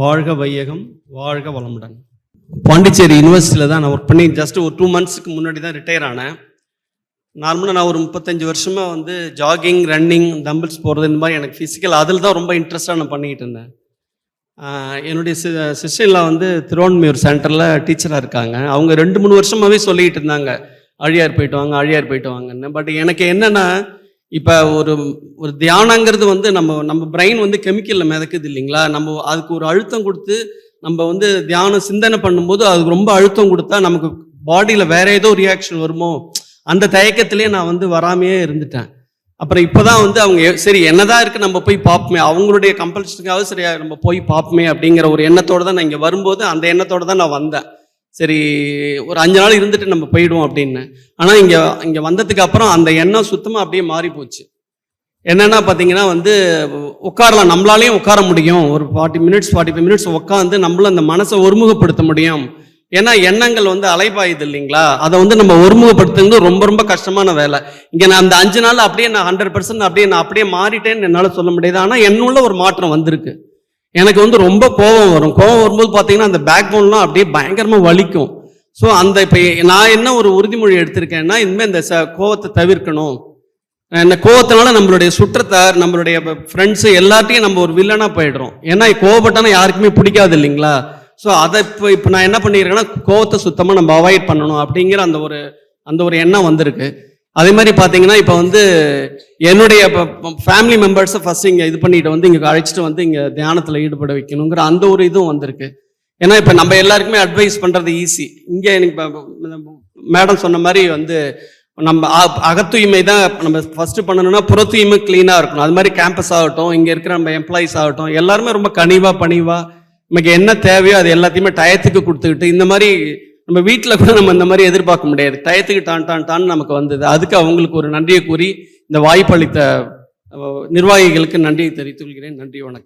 வாழ்க வையகம், வாழ்க வளமுடன். பாண்டிச்சேரி யூனிவர்சிட்டியில் தான் நான் ஒர்க் பண்ணி ஜஸ்ட் ஒரு 2 மந்த்ஸ்க்கு முன்னாடி தான் ரிட்டையர் ஆனேன். நார்மலாக நான் ஒரு 35 வருஷமாக வந்து ஜாகிங், ரன்னிங், டம்பிள்ஸ் போகிறது இந்த மாதிரி எனக்கு ஃபிசிக்கல் அதில் தான் ரொம்ப இன்ட்ரெஸ்ட்டாக நான் பண்ணிக்கிட்டு இருந்தேன். என்னுடைய சிஸ்டர்லாம் வந்து திருவான்மையூர் சென்டரில் டீச்சராக இருக்காங்க. அவங்க 2-3 வருஷமாகவே சொல்லிக்கிட்டு இருந்தாங்க, அழியார் போயிட்டு வாங்க, அழியார் போயிட்டு வாங்கன்னு. பட் எனக்கு என்னென்னா, இப்போ ஒரு தியானங்கிறது வந்து நம்ம பிரெயின் வந்து கெமிக்கலில் மிதக்குது இல்லைங்களா, நம்ம அதுக்கு ஒரு அழுத்தம் கொடுத்து நம்ம வந்து தியானம் சிந்தனை பண்ணும்போது அதுக்கு ரொம்ப அழுத்தம் கொடுத்தா நமக்கு பாடியில் வேற ஏதோ ரியாக்ஷன் வருமோ, அந்த தயக்கத்திலே நான் வந்து வராமையே இருந்துட்டேன். அப்புறம் இப்போதான் வந்து அவங்க சரி என்னதான் இருக்கு நம்ம போய் பார்ப்போமே, அவங்களுடைய கம்பல்ஷனுக்காக சரியா நம்ம போய் பார்ப்போமே அப்படிங்கிற ஒரு எண்ணத்தோடு தான் நான் இங்கே வரும்போது அந்த எண்ணத்தோடு தான் நான் வந்தேன். சரி ஒரு 5 நாள் இருந்துட்டு நம்ம போயிடுவோம் அப்படின்னு. ஆனால் இங்கே வந்ததுக்கு அப்புறம் அந்த எண்ணம் சுத்தமாக அப்படியே மாறி போச்சு. என்னென்னா பார்த்தீங்கன்னா வந்து உட்காரலாம், நம்மளாலேயும் உட்கார முடியும். ஒரு 45 மினிட்ஸ் உட்காந்து நம்மளும் அந்த மனசை ஒருமுகப்படுத்த முடியும். ஏன்னா எண்ணங்கள் வந்து அலைபாயுது இல்லைங்களா, அதை வந்து நம்ம ஒருமுகப்படுத்துறது ரொம்ப ரொம்ப கஷ்டமான வேலை. இங்கே நான் அந்த 5 நாள் அப்படியே நான் 100% நான் அப்படியே மாறிட்டேன்னு என்னால் சொல்ல முடியாது. ஆனால் என்னுள்ள ஒரு மாற்றம் வந்திருக்கு. எனக்கு வந்து ரொம்ப கோபம் வரும்போது பார்த்தீங்கன்னா அந்த பேக் போன்லாம் அப்படியே பயங்கரமாக வலிக்கும். ஸோ இப்போ நான் என்ன ஒரு உறுதிமொழி எடுத்திருக்கேன்னா, இனிமேல் இந்த கோவத்தை தவிர்க்கணும். இந்த கோவத்தினால நம்மளுடைய சுற்றத்தார், நம்மளுடைய ஃப்ரெண்ட்ஸு எல்லாத்தையும் நம்ம ஒரு வில்லனாக போயிடுறோம். ஏன்னா கோவப்பட்டானா யாருக்குமே பிடிக்காது இல்லைங்களா. ஸோ அதை இப்போ நான் என்ன பண்ணியிருக்கேன்னா, கோவத்தை சுத்தமாக நம்ம அவாய்ட் பண்ணணும் அப்படிங்கிற அந்த ஒரு எண்ணம் வந்திருக்கு. அதே மாதிரி பார்த்தீங்கன்னா இப்போ வந்து என்னுடைய ஃபேமிலி மெம்பர்ஸை ஃபஸ்ட்டு இங்கே இது பண்ணிட்டு வந்து இங்கே அழைச்சிட்டு வந்து இங்கே தியானத்தில் ஈடுபட வைக்கணுங்கிற அந்த ஒரு இதுவும் வந்திருக்கு. ஏன்னா இப்போ நம்ம எல்லாருக்குமே அட்வைஸ் பண்ணுறது ஈஸி. இங்கே எனக்கு மேடம் சொன்ன மாதிரி வந்து நம்ம அகத்தூய்மை தான் நம்ம ஃபஸ்ட்டு பண்ணணும்னா புறத்தூய்மை க்ளீனாக இருக்கணும். அது மாதிரி கேம்பஸ் ஆகட்டும், இங்கே இருக்கிற நம்ம எம்ப்ளாயிஸ் ஆகட்டும், எல்லாருமே ரொம்ப பணிவாக நமக்கு என்ன தேவையோ அது எல்லாத்தையுமே டயத்துக்கு கொடுத்துக்கிட்டு, இந்த மாதிரி நம்ம வீட்டில் கூட நம்ம இந்த மாதிரி எதிர்பார்க்க முடியாது. டயத்துக்கு டான் நமக்கு வந்தது. அதுக்கு அவங்களுக்கு ஒரு நன்றியை கூறி இந்த வாய்ப்பளித்த நிர்வாகிகளுக்கு நன்றியை தெரிவித்துக் கொள்கிறேன். நன்றி, வணக்கம்.